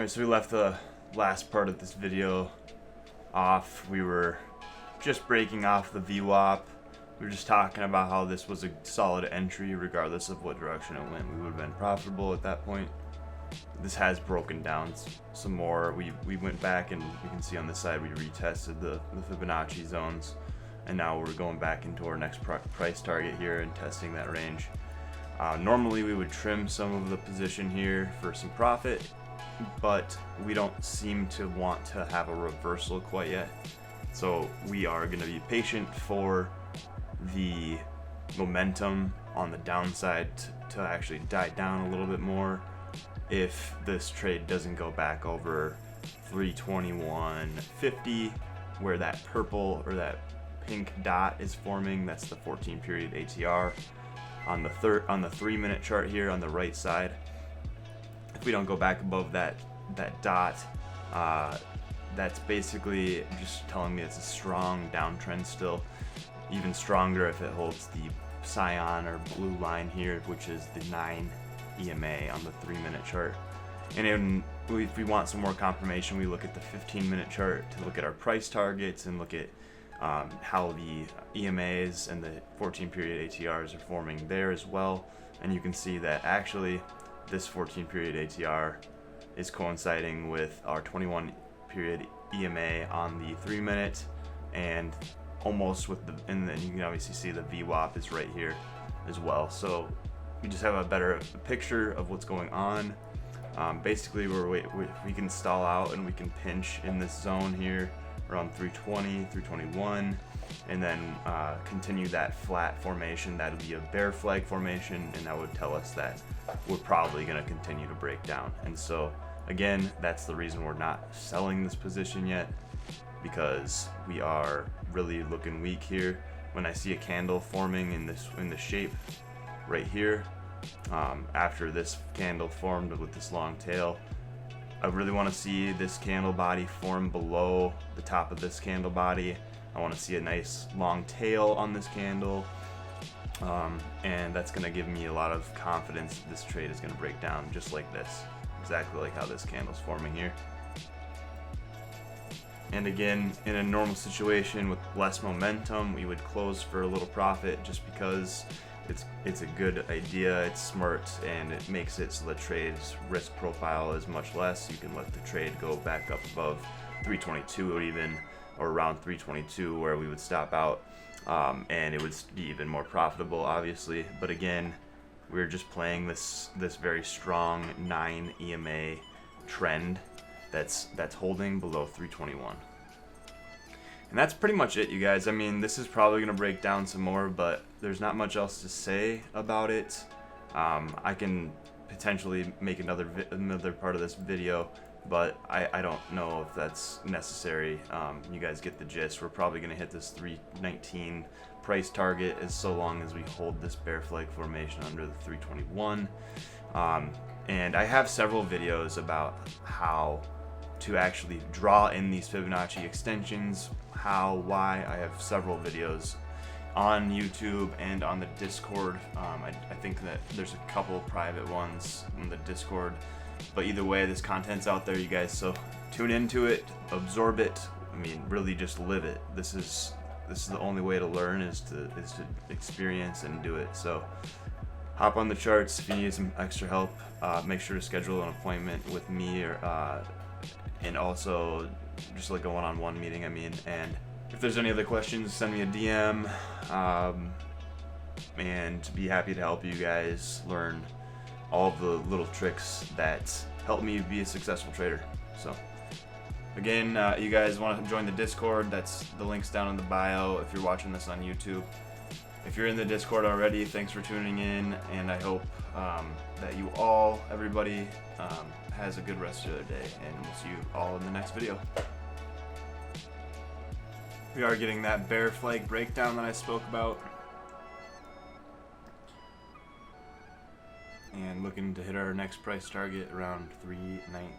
Alright, so we left the last part of this video off. We were just breaking off the VWAP. We were just talking about how this was a solid entry regardless of what direction it went. We would have been profitable at that point. This has broken down some more. We went back and you can see on this side we retested the Fibonacci zones, and now we're going back into our next price target here and testing that range. Normally we would trim some of the position here for some profit, but we don't seem to want to have a reversal quite yet. So we are going to be patient for the momentum on the downside to actually die down a little bit more. If this trade doesn't go back over 321.50, where that purple or that pink dot is forming, that's the 14 period ATR on the 3-minute chart here on the right side. If we don't go back above that dot, that's basically just telling me it's a strong downtrend still. Even stronger if it holds the cyan or blue line here, which is the 9 EMA on the 3-minute chart. And if we want some more confirmation, we look at the 15-minute chart to look at our price targets and look at how the EMAs and the 14 period ATRs are forming there as well. And you can see that actually this 14 period ATR is coinciding with our 21 period EMA on the 3-minute, and almost with and then you can obviously see the VWAP is right here as well. So we just have a better picture of what's going on. Basically we can stall out and we can pinch in this zone here around 320, 321, and then continue that flat formation. That would be a bear flag formation, and that would tell us that we're probably going to continue to break down. And so again, that's the reason we're not selling this position yet, because we are really looking weak here. When I see a candle forming in the shape right here, after this candle formed with this long tail, I really want to see this candle body form below the top of this candle body. I want to see a nice long tail on this candle, and that's going to give me a lot of confidence that this trade is going to break down just like this, exactly like how this candle's forming here. And again, in a normal situation with less momentum, we would close for a little profit just because it's a good idea, it's smart, and it makes it so the trade's risk profile is much less. You can let the trade go back up above 322 or around 322 where we would stop out, and it would be even more profitable, obviously. But again, we're just playing this very strong 9 EMA trend that's holding below 321. And that's pretty much it, you guys. I mean, this is probably going to break down some more, but there's not much else to say about it. I can potentially make another part of this video, but I don't know if that's necessary. You guys get the gist. We're probably going to hit this 319 price target as so long as we hold this bear flag formation under the 321. And I have several videos about how to actually draw in these Fibonacci extensions, why. I have several videos on YouTube and on the Discord. I think that there's a couple private ones on the Discord, but either way, this content's out there, you guys, so tune into it, absorb it. I mean, really just live it. This is the only way to learn, is to experience and do it. So hop on the charts if you need some extra help. Make sure to schedule an appointment with me, or and also just like a one-on-one meeting, and if there's any other questions, send me a DM, and be happy to help you guys learn all of the little tricks that help me be a successful trader. So again, you guys want to join the Discord, that's the links down in the bio if you're watching this on YouTube. If you're in the Discord already, thanks for tuning in, and I hope that everybody has a good rest of their day, and we'll see you all in the next video. We are getting that bear flag breakdown that I spoke about, and looking to hit our next price target around 319.